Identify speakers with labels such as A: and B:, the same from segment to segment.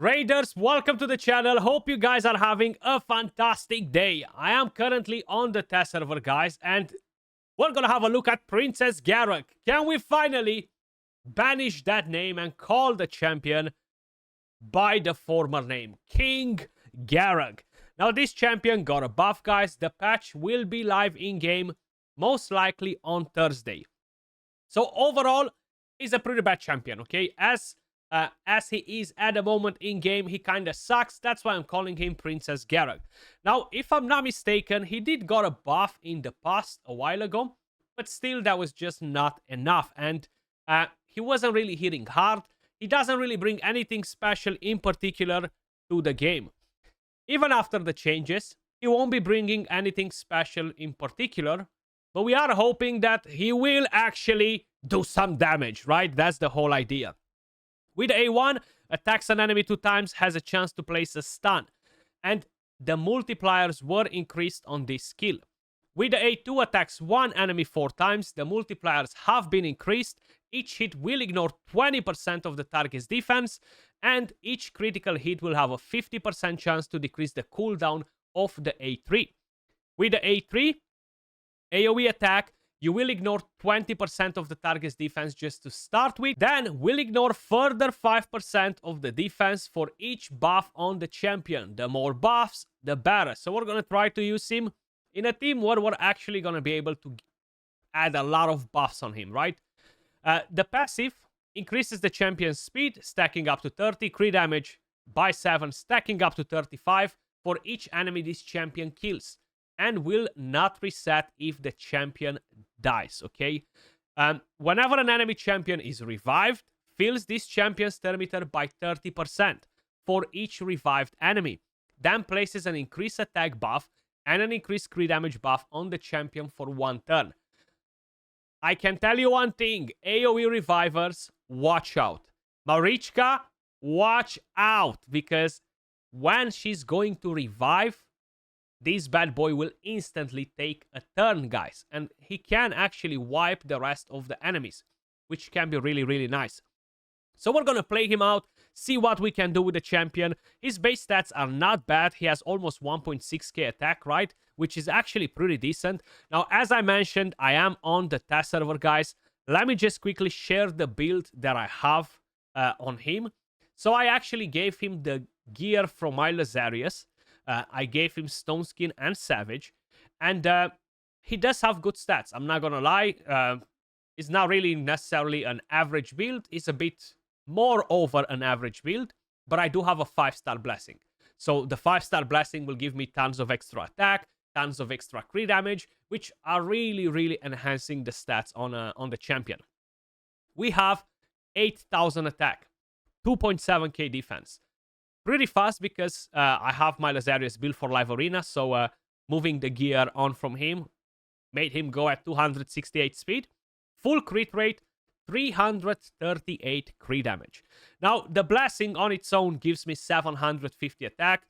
A: Raiders, welcome to the channel. Hope you guys are having a fantastic day. I am currently on the test server, guys, and we're gonna have a look at Princess Garog. Can we finally banish that name and call the champion by the former name, King Garog? Now, this champion got a buff, guys. The patch will be live in-game, most likely on Thursday. So overall, he's a pretty bad champion, okay? As he is at the moment in game, he kind of sucks. That's why I'm calling him Princess Garog. Now, if I'm not mistaken, he did got a buff in the past a while ago, but still that was just not enough. And he wasn't really hitting hard. He doesn't really bring anything special in particular to the game. Even after the changes, he won't be bringing anything special in particular, but we are hoping that he will actually do some damage, right? That's the whole idea. With A1, attacks an enemy 2 times, has a chance to place a stun. And the multipliers were increased on this skill. With the A2, attacks 1 enemy 4 times, the multipliers have been increased. Each hit will ignore 20% of the target's defense, and each critical hit will have a 50% chance to decrease the cooldown of the A3. With the A3, AoE attack, you will ignore 20% of the target's defense just to start with. Then we'll ignore further 5% of the defense for each buff on the champion. The more buffs, the better. So we're going to try to use him in a team where we're actually going to be able to add a lot of buffs on him, right? The passive increases the champion's speed, stacking up to 30, crit damage by 7, stacking up to 35 for each enemy this champion kills, and will not reset if the champion dies, okay? Whenever an enemy champion is revived, fills this champion's turn meter by 30% for each revived enemy. Then places an increased attack buff and an increased crit damage buff on the champion for 1 turn. I can tell you one thing, AoE revivers, watch out. Marichka, watch out, because when she's going to revive, this bad boy will instantly take a turn, guys. And he can actually wipe the rest of the enemies, which can be really, really nice. So we're going to play him out, see what we can do with the champion. His base stats are not bad. He has almost 1.6k attack, right? Which is actually pretty decent. Now, as I mentioned, I am on the test server, guys. Let me just quickly share the build that I have on him. So I actually gave him the gear from my Lazarius. I gave him Stone Skin and Savage. And he does have good stats. I'm not going to lie. It's not really necessarily an average build. It's a bit more over an average build. But I do have a 5-star blessing. So the 5-star blessing will give me tons of extra attack, tons of extra crit damage, which are really, really enhancing the stats on the champion. We have 8,000 attack, 2.7k defense. Pretty fast because I have my Lazarius built for live arena, so moving the gear on from him made him go at 268 speed. Full crit rate, 338 crit damage. Now, the blessing on its own gives me 750 attack,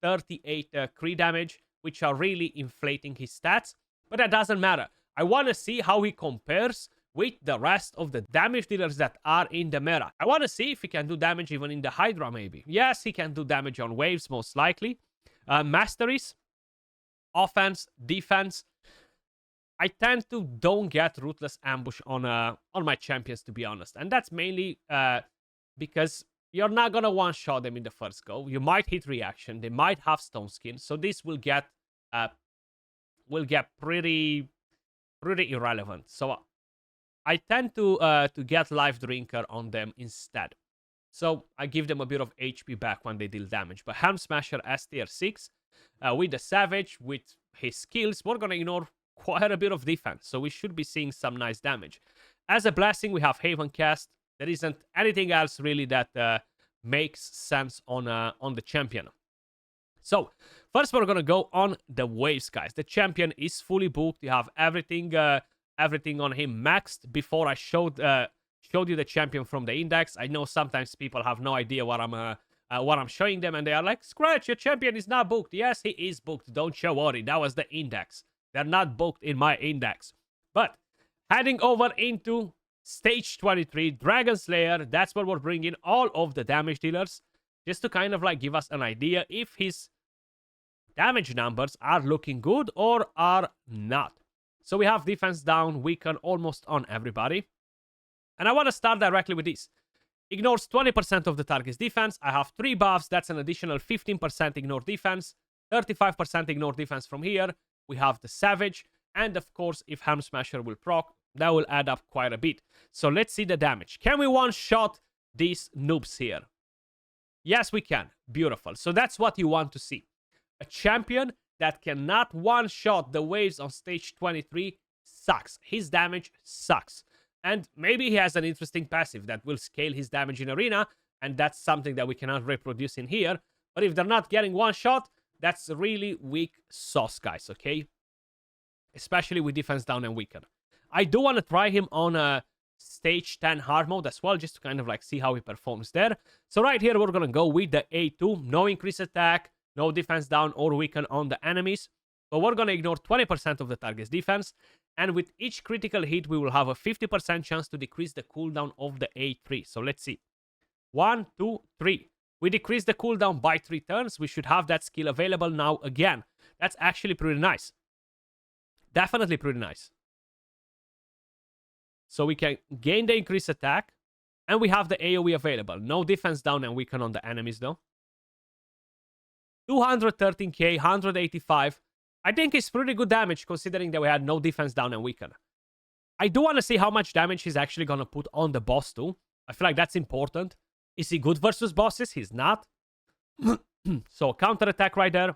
A: 38 crit damage, which are really inflating his stats, but that doesn't matter. I want to see how he compares with the rest of the damage dealers that are in the meta. I want to see if he can do damage even in the Hydra, maybe. Yes, he can do damage on waves, most likely. Masteries, offense, defense. I tend to don't get Ruthless Ambush on my champions, to be honest. And that's mainly because you're not going to one-shot them in the first go. You might hit reaction. They might have Stone Skin. So this will get pretty irrelevant. So I tend to get Life Drinker on them instead. So I give them a bit of HP back when they deal damage. But Helm Smasher S tier 6 with the Savage, with his skills, we're going to ignore quite a bit of defense. So we should be seeing some nice damage. As a blessing, we have Haven Cast. There isn't anything else really that makes sense on the champion. So first we're going to go on the waves, guys. The champion is fully booked. You have everything on him maxed. Before I showed you the champion from the index. I know sometimes people have no idea what I'm showing them, and they are like, Skratch, your champion is not booked. Yes, he is booked. Don't you worry. That was the index. They're not booked in my index. But heading over into Stage 23, Dragon Slayer. That's where we're bringing all of the damage dealers. just to kind of like give us an idea if his damage numbers are looking good or are not. So we have defense down, weaken almost on everybody. And I want to start directly with this. Ignores 20% of the target's defense. I have 3 buffs. That's an additional 15% ignore defense. 35% ignore defense from here. We have the Savage. And of course, if Helm Smasher will proc, that will add up quite a bit. So let's see the damage. Can we one-shot these noobs here? Yes, we can. Beautiful. So that's what you want to see. A champion that cannot one-shot the waves on stage 23 sucks. His damage sucks. And maybe he has an interesting passive that will scale his damage in arena, and that's something that we cannot reproduce in here. But if they're not getting one shot, that's really weak sauce, guys, okay? Especially with defense down and weaken. I do want to try him on a stage 10 hard mode as well, just to kind of like see how he performs there. So right here, we're going to go with the A2. No increase attack, no defense down or weaken on the enemies. But we're going to ignore 20% of the target's defense. And with each critical hit, we will have a 50% chance to decrease the cooldown of the A3. So let's see. 1, 2, 3. We decrease the cooldown by 3 turns. We should have that skill available now again. That's actually pretty nice. Definitely pretty nice. So we can gain the increased attack. And we have the AoE available. No defense down and weaken on the enemies though. 213k, 185. I think it's pretty good damage considering that we had no defense down and weaken. I do want to see how much damage he's actually going to put on the boss too. I feel like that's important. Is he good versus bosses? He's not. So counter attack right there.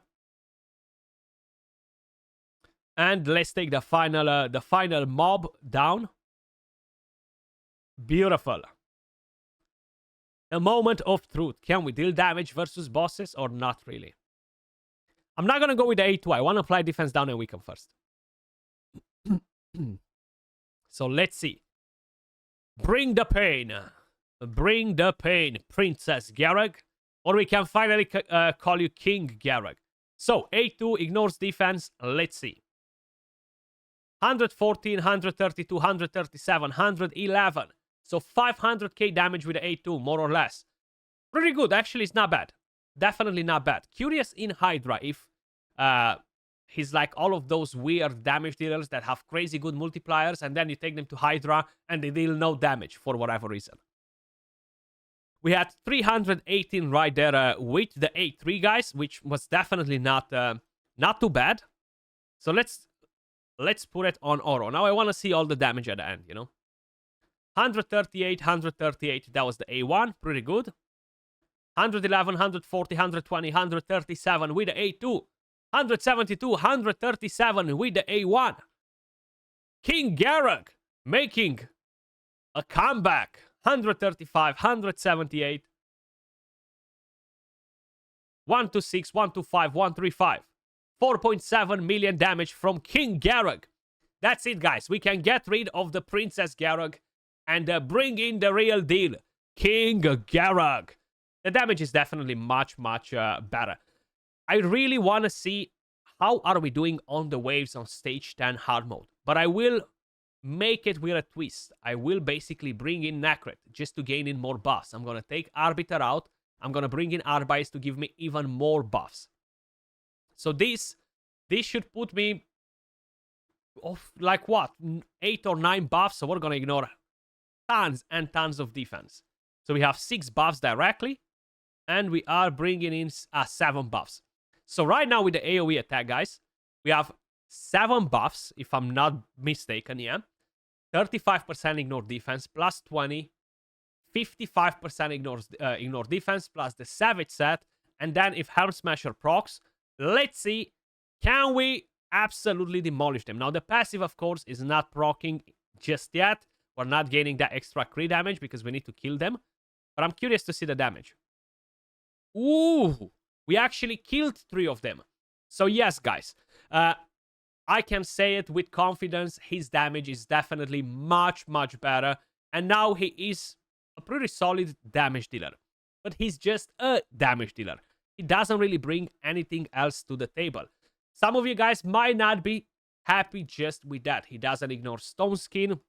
A: And let's take the final mob down. Beautiful. A moment of truth. Can we deal damage versus bosses or not really? I'm not going to go with the A2. I want to apply defense down and weaken first. So let's see. Bring the pain. Bring the pain, Princess Garog. Or we can finally call you King Garog. So A2 ignores defense. Let's see. 114, 132, 137, 111. So 500k damage with the A2, more or less. Pretty good. Actually, it's not bad. Definitely not bad. Curious in Hydra if he's like all of those weird damage dealers that have crazy good multipliers, and then you take them to Hydra and they deal no damage for whatever reason. We had 318 right there with the A3, guys, which was definitely not too bad. So let's put it on Oro. Now I want to see all the damage at the end, you know. 138, 138, that was the A1, pretty good. 111, 140, 120, 137 with the A2. 172, 137 with the A1. King Garog making a comeback. 135, 178. 126, 125, 135. 4.7 million damage from King Garog. That's it, guys. We can get rid of the Princess Garog and bring in the real deal. King Garog. The damage is definitely much, much better. I really want to see how are we doing on the waves on stage 10 hard mode. But I will make it with a twist. I will basically bring in Necret just to gain in more buffs. I'm going to take Arbiter out. I'm going to bring in Arbice to give me even more buffs. So this should put me off like what? 8 or 9 buffs. So we're going to ignore tons and tons of defense. So we have 6 buffs directly. And we are bringing in 7 buffs. So right now with the AoE attack, guys, we have 7 buffs, if I'm not mistaken, yeah. 35% ignore defense, plus 20. 55% ignore defense, plus the Savage set. And then if Helm Smasher procs, let's see, can we absolutely demolish them? Now, the passive, of course, is not proccing just yet. We're not gaining that extra crit damage because we need to kill them. But I'm curious to see the damage. Ooh, we actually killed 3 of them. So yes, guys, I can say it with confidence. His damage is definitely much, much better. And now he is a pretty solid damage dealer. But he's just a damage dealer. He doesn't really bring anything else to the table. Some of you guys might not be happy just with that. He doesn't ignore Stone Skin,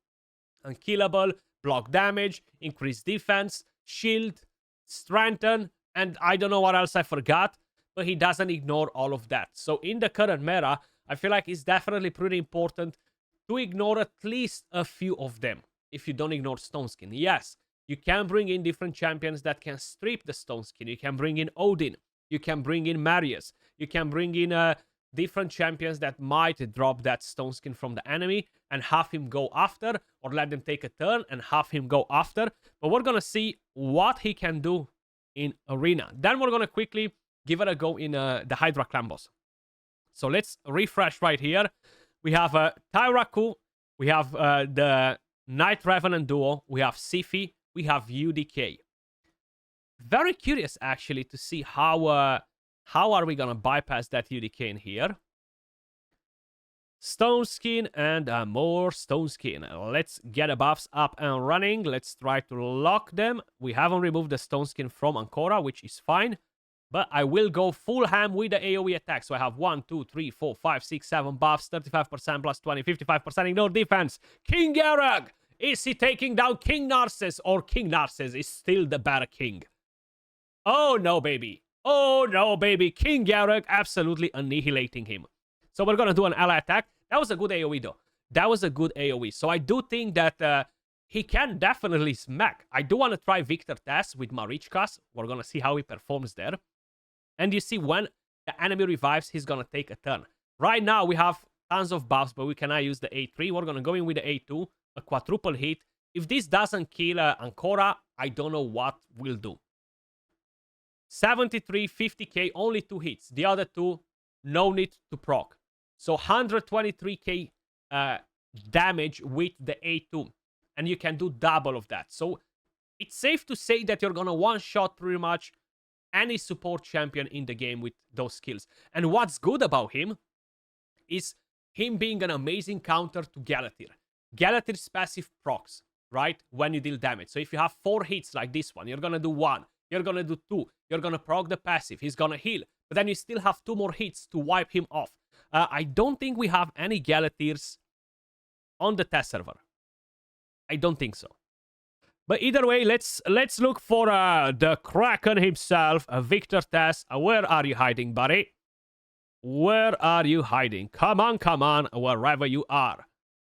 A: Unkillable, block damage, increase defense, shield, strengthen, And I don't know what else I forgot, but he doesn't ignore all of that. So in the current meta, I feel like it's definitely pretty important to ignore at least a few of them. If you don't ignore Stone Skin. Yes, you can bring in different champions that can strip the Stone Skin. You can bring in Odin. You can bring in Marius. You can bring in different champions that might drop that Stone Skin from the enemy and have him go after, or let them take a turn and have him go after. But we're going to see what he can do in Arena. Then we're going to quickly give it a go in the Hydra Clan boss. So let's refresh right here. We have Tyraku. We have the Night Revenant duo. We have Sifi. We have UDK. Very curious, actually, to see how are we going to bypass that UDK in here. Stone Skin and more Stone Skin. Let's get the buffs up and running. Let's try to lock them. We haven't removed the Stone Skin from Ancora, which is fine. But I will go full ham with the AoE attack. So I have 1, 2, 3, 4, 5, 6, 7 buffs, 35% plus 20, 55% ignore defense. King Garog! Is he taking down King Narses, or King Narses is still the better king? Oh no, baby. Oh no, baby. King Garog absolutely annihilating him. So we're going to do an ally attack. That was a good AoE though. That was a good AoE. So I do think that he can definitely smack. I do want to try Victor Tess with Marichkas. We're going to see how he performs there. And you see, when the enemy revives, he's going to take a turn. Right now, we have tons of buffs, but we cannot use the A3. We're going to go in with the A2, a quadruple hit. If this doesn't kill Ancora, I don't know what we'll do. 73, 50k, only 2 hits. The other 2, no need to proc. So 123k damage with the A2. And you can do double of that. So it's safe to say that you're going to one-shot pretty much any support champion in the game with those skills. And what's good about him is him being an amazing counter to Galatir. Galatir's passive procs, right? When you deal damage. So if you have 4 hits like this one, you're going to do 1. You're going to do 2. You're going to proc the passive. He's going to heal. But then you still have 2 more hits to wipe him off. I don't think we have any Galatirs on the test server. I don't think so. But either way, let's look for the Kraken himself, Victor Tess. Where are you hiding, buddy? Where are you hiding? Come on, wherever you are.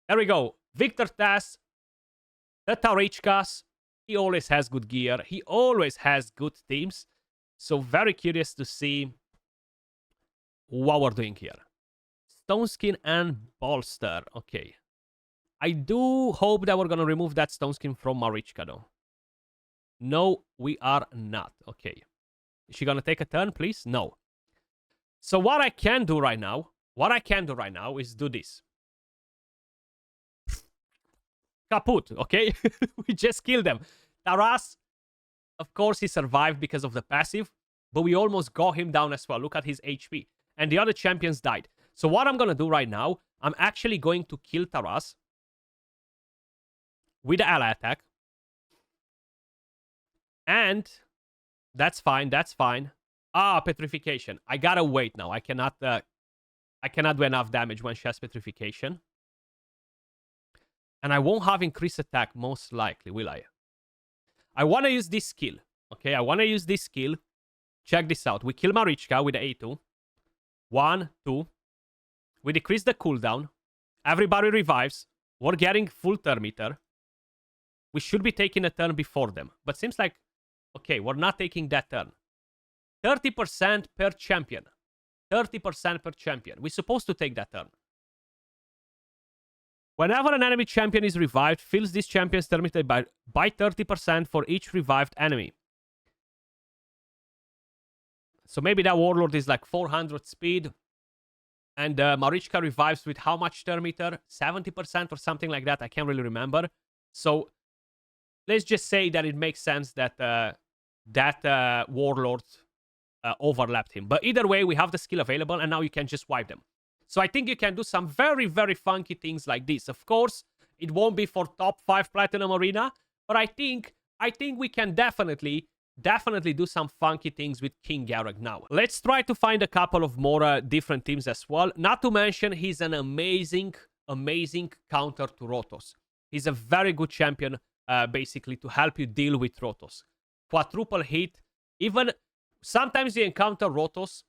A: There we go. Victor Tess, the Tarichkas. He always has good gear. He always has good teams. So very curious to see what we're doing here. Stone Skin and Bolster. Okay. I do hope that we're going to remove that Stone Skin from Marichka, though. No, we are not. Okay. Is she going to take a turn, please? No. So what I can do right now, is do this. Kaput, okay? We just killed them. Taras, of course, he survived because of the passive, but we almost got him down as well. Look at his HP. And the other champions died. So what I'm going to do right now, I'm actually going to kill Taras with the ally attack. And that's fine, that's fine. Ah, petrification. I gotta wait now. I cannot do enough damage when she has petrification. And I won't have increased attack, most likely, will I? I want to use this skill. Okay, I want to use this skill. Check this out. We kill Marichka with the A2. 1, 2. We decrease the cooldown. Everybody revives. We're getting full turn meter. We should be taking a turn before them. But seems like, okay, we're not taking that turn. 30% per champion. 30% per champion. We're supposed to take that turn. Whenever an enemy champion is revived, fills this champion's turn meter by 30% for each revived enemy. So maybe that Warlord is like 400 speed. And Marichka revives with how much turn meter? 70% or something like that. I can't really remember. So let's just say that it makes sense that that Warlord overlapped him. But either way, we have the skill available, and now you can just wipe them. So I think you can do some very, very funky things like this. Of course, it won't be for top 5 Platinum Arena, but I think we can definitely do some funky things with King Garog now. Let's try to find a couple of more different teams as well. Not to mention, he's an amazing counter to Rotos. He's a very good champion, basically, to help you deal with Rotos. Quadruple hit. Even sometimes you encounter Rotos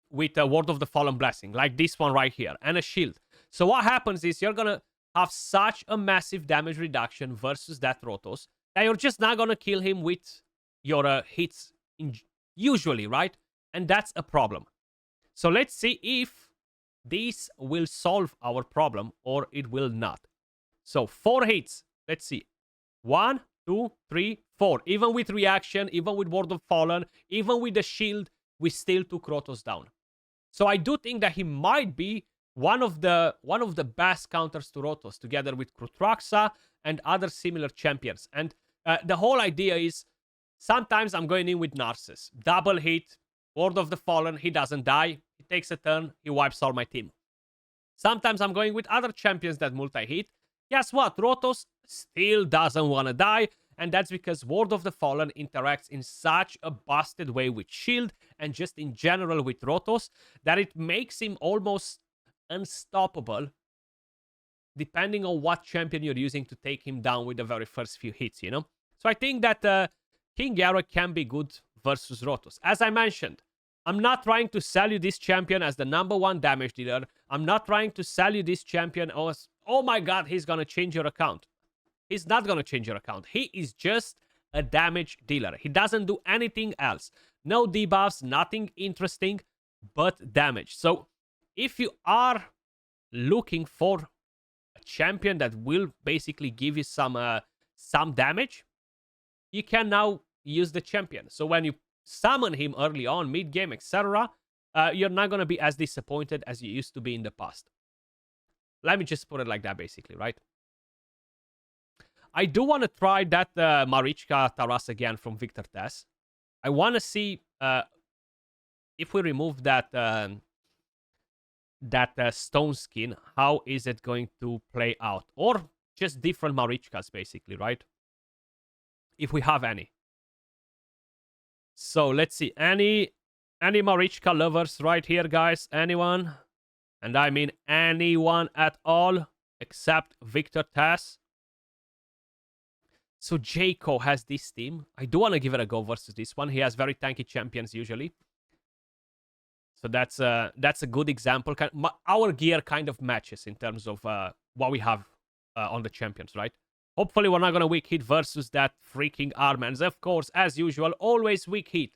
A: with a Word of the Fallen Blessing, like this one right here, and a shield. So what happens is you're gonna have such a massive damage reduction versus that Rotos that you're just not gonna kill him with your hits usually, right? And that's a problem. So let's see if this will solve our problem or it will not. So 4 hits. Let's see. 1, 2, 3, 4. Even with reaction, even with Word of Fallen, even with the shield, we still took Rotos down. So I do think that he might be one of the best counters to Rotos, together with Krutraxa and other similar champions. And the whole idea is, sometimes I'm going in with Narcissus. Double hit, Word of the Fallen, he doesn't die. He takes a turn, he wipes all my team. Sometimes I'm going with other champions that multi-hit. Guess what? Rotos still doesn't want to die. And that's because Word of the Fallen interacts in such a busted way with Shield and just in general with Rotos that it makes him almost unstoppable, depending on what champion you're using to take him down with the very first few hits, you know? So I think that King Garog can be good versus Rotos. As I mentioned, I'm not trying to sell you this champion as the #1 damage dealer. I'm not trying to sell you this champion as, oh my god, he's gonna change your account. He's not gonna change your account. He is just a damage dealer. He doesn't do anything else. No debuffs, nothing interesting, but damage. So if you are looking for a champion that will basically give you some damage, you can now use the champion. So when you summon him early on, mid-game, etc., you're not going to be as disappointed as you used to be in the past. Let me just put it like that, basically, right? I do want to try that Marichka Taras again from Victor Tess. I want to see if we remove that stone skin, how is it going to play out? Or just different Marichkas, basically, right? If we have any. So let's see. Any Marichka lovers right here, guys? Anyone? And I mean anyone at all except Victor Tess. So Jayco has this team. I do want to give it a go versus this one. He has very tanky champions usually. So that's a good example. Our gear kind of matches in terms of what we have on the champions, right? Hopefully we're not going to weak hit versus that freaking Armans. Of course, as usual, always weak hit.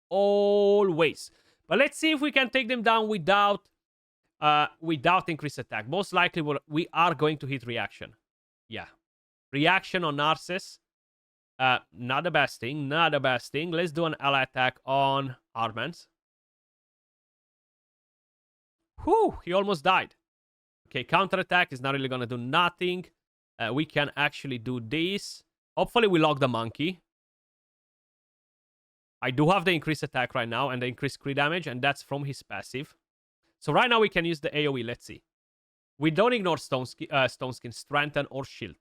A: Always. But let's see if we can take them down without increased attack. Most likely we are going to hit reaction. Yeah. Reaction on Narcissus. Not the best thing. Not the best thing. Let's do an ally attack on Armans. Whew, he almost died. Okay, counterattack is not really going to do nothing. We can actually do this. Hopefully we lock the monkey. I do have the increased attack right now and the increased crit damage, and that's from his passive. So right now we can use the AoE. Let's see. We don't ignore Stone Skin, Strengthen, or Shield.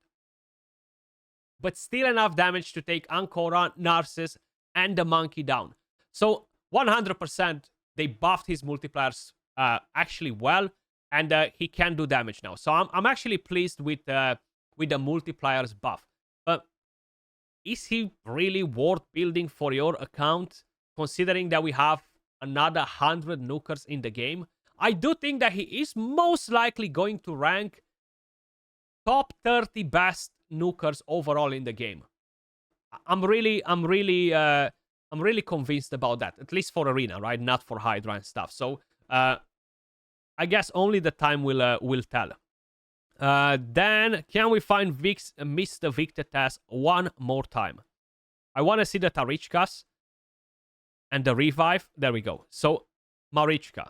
A: But still enough damage to take Ancora, Narcissus, and the monkey down. So 100% they buffed his multipliers actually well, and he can do damage now. So I'm actually pleased with the multipliers buff. But is he really worth building for your account, considering that we have another 100 nukers in the game? I do think that he is most likely going to rank top 30 best nukers overall in the game. I'm really convinced about that, at least for Arena, right? Not for Hydra and stuff. So I guess only the time will tell. Then can we find Mr. Victor Tess one more time? I want to see the Tarichkas and the revive. There we go. So Marichka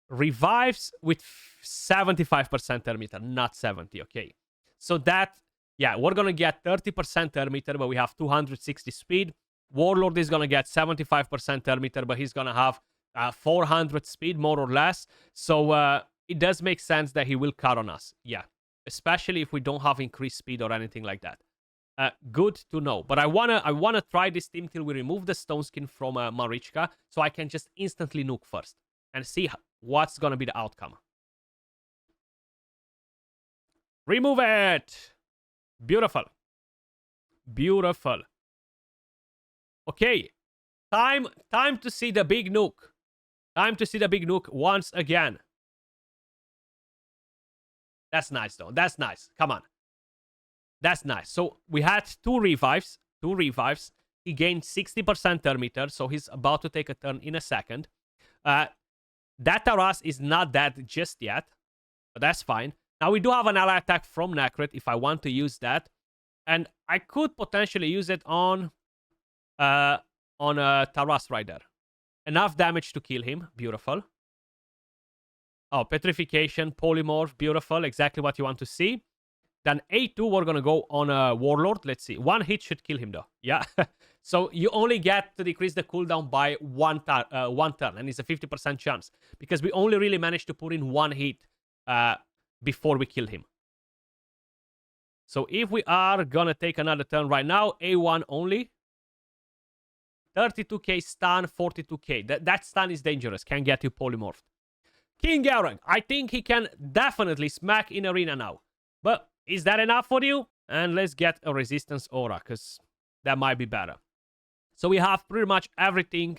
A: revives with 75% term meter, not 70. Okay, so that, yeah, we're gonna get 30% term meter, but we have 260 speed. Warlord is gonna get 75% term meter, but he's gonna have 400 speed, more or less. So it does make sense that he will cut on us. Yeah, especially if we don't have increased speed or anything like that. Good to know. But I wanna try this team till we remove the stone skin from Marichka, so I can just instantly nuke first and see what's gonna be the outcome. Remove it. Beautiful. Beautiful. Okay. Time to see the big nuke. Time to see the big nuke once again. That's nice, though. That's nice. Come on. That's nice. So we had two revives. Two revives. He gained 60% turn meter, so he's about to take a turn in a second. That Taras is not dead just yet, but that's fine. Now we do have an ally attack from Necrit if I want to use that. And I could potentially use it on Taras right there. Enough damage to kill him. Beautiful. Oh, Petrification, Polymorph. Beautiful. Exactly what you want to see. Then A2, we're going to go on a Warlord. Let's see. One hit should kill him, though. Yeah. So you only get to decrease the cooldown by one turn. And it's a 50% chance. Because we only really managed to put in one hit before we kill him. So if we are going to take another turn right now, A1 only. 32k stun, 42k. That stun is dangerous. Can get you polymorphed. King Garog. I think he can definitely smack in arena now. But is that enough for you? And let's get a resistance aura, because that might be better. So we have pretty much everything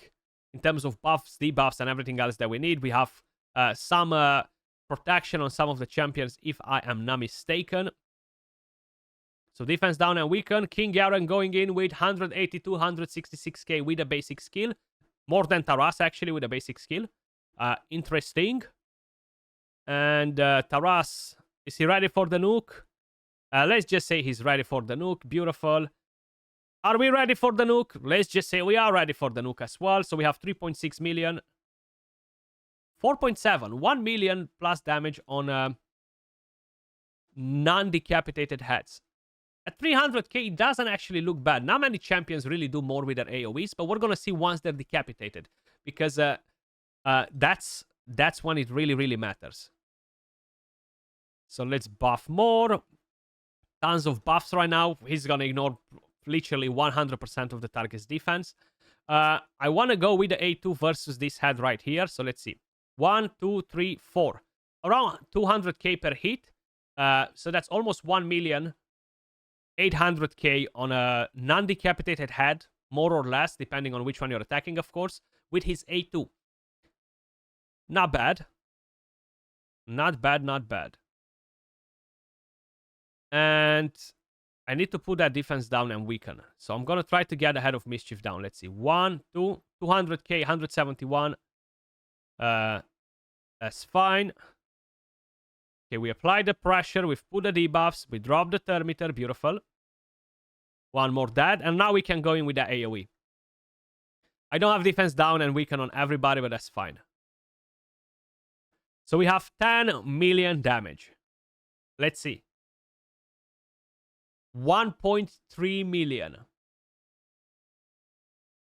A: in terms of buffs, debuffs, and everything else that we need. We have some protection on some of the champions, if I am not mistaken. So defense down and weaken. King Garog going in with 182, 166k with a basic skill. More than Taras, actually, with a basic skill. Interesting. And Taras, is he ready for the nuke? Let's just say he's ready for the nuke. Beautiful. Are we ready for the nuke? Let's just say we are ready for the nuke as well. So we have 3.6 million. 4.7. 1 million plus damage on non-decapitated heads. At 300k, it doesn't actually look bad. Not many champions really do more with their AoEs, but we're going to see once they're decapitated. Because that's when it really, really matters. So let's buff more. Tons of buffs right now. He's going to ignore literally 100% of the target's defense. I want to go with the A2 versus this head right here. So let's see. 1, 2, 3, 4. Around 200k per hit. So that's almost 1 million. 800k on a non-decapitated head, more or less, depending on which one you're attacking, of course, with his A2. Not bad. Not bad, not bad. And I need to put that defense down and weaken. So I'm going to try to get ahead of Mischief down. Let's see. 1, 2, 200k, 171. That's fine. Okay, we apply the pressure. We've put the debuffs. We drop the thermometer. Beautiful. One more dead. And now we can go in with the AoE. I don't have defense down and weaken on everybody, but that's fine. So we have 10 million damage. Let's see. 1.3 million.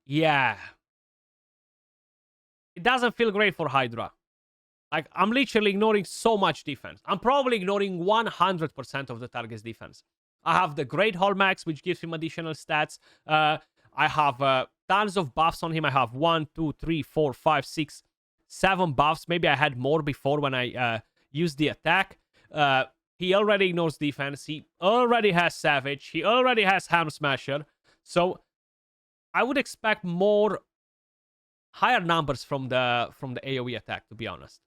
A: Yeah. It doesn't feel great for Hydra. Like, I'm literally ignoring so much defense. I'm probably ignoring 100% of the target's defense. I have the Great Hallmax, which gives him additional stats. I have tons of buffs on him. I have 1, 2, 3, 4, 5, 6, 7 buffs. Maybe I had more before when I used the attack. He already ignores defense. He already has Savage. He already has Ham Smasher. So I would expect more higher numbers from the AoE attack, to be honest.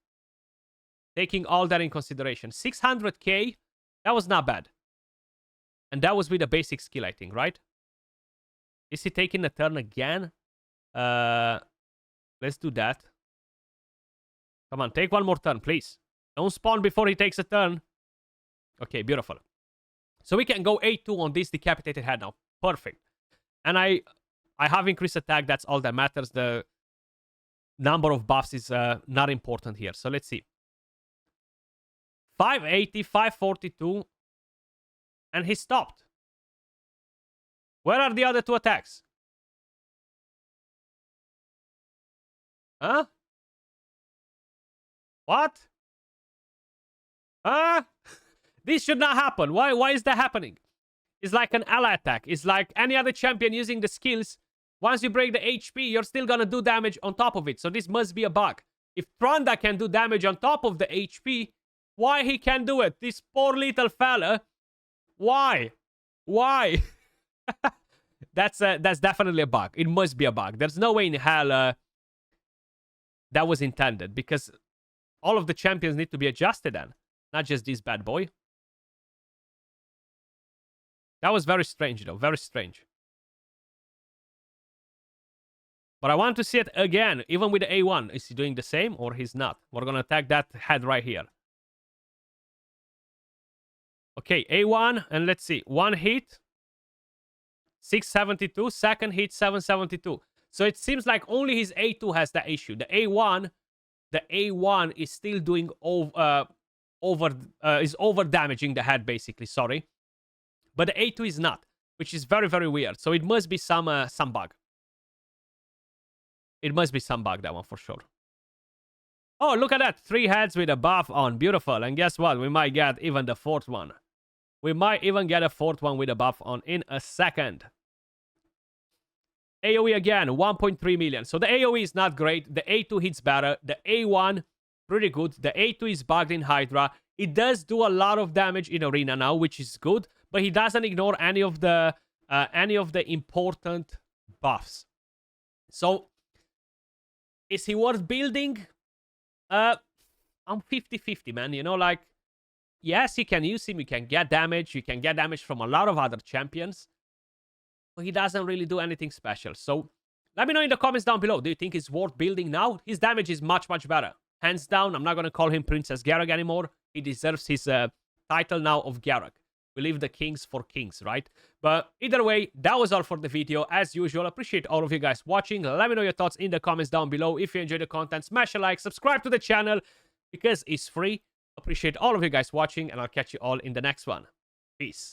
A: Taking all that in consideration. 600k, that was not bad. And that was with a basic skill, I think, right? Is he taking a turn again? Let's do that. Come on, take one more turn, please. Don't spawn before he takes a turn. Okay, beautiful. So we can go A2 on this decapitated head now. Perfect. And I have increased attack. That's all that matters. The number of buffs is not important here. So let's see. 580, 542. And he stopped. Where are the other two attacks? Huh? What? Huh? This should not happen. Why is that happening? It's like an ally attack. It's like any other champion using the skills. Once you break the HP, you're still gonna do damage on top of it. So this must be a bug. If Tranda can do damage on top of the HP, why he can't do it? This poor little fella. Why? Why? That's definitely a bug. It must be a bug. There's no way in hell that was intended, because all of the champions need to be adjusted then, not just this bad boy. That was very strange, though. Very strange. But I want to see it again, even with the A1. Is he doing the same or he's not? We're going to attack that head right here. Okay, A1, and let's see. One hit, 672. Second hit, 772. So it seems like only his A2 has that issue. The A1 is still doing is over damaging the head, basically. Sorry. But the A2 is not, which is very, very weird. So it must be some bug. It must be some bug, that one, for sure. Oh, look at that. 3 heads with a buff on. Beautiful. And guess what? We might get even the 4th one. We might even get a 4th one with a buff on in a second. AoE again, 1.3 million. So the AoE is not great. The A2 hits better. The A1, pretty good. The A2 is bugged in Hydra. It does do a lot of damage in Arena now, which is good. But he doesn't ignore any of the important buffs. So, is he worth building? I'm 50-50, man. You know, like, yes, you can use him. You can get damage. You can get damage from a lot of other champions. But he doesn't really do anything special. So, let me know in the comments down below. Do you think it's worth building now? His damage is much, much better. Hands down, I'm not going to call him Princess Garog anymore. He deserves his title now of Garog. We leave the kings for kings, right? But either way, that was all for the video. As usual, appreciate all of you guys watching. Let me know your thoughts in the comments down below. If you enjoyed the content, smash a like, subscribe to the channel because it's free. Appreciate all of you guys watching, and I'll catch you all in the next one. Peace.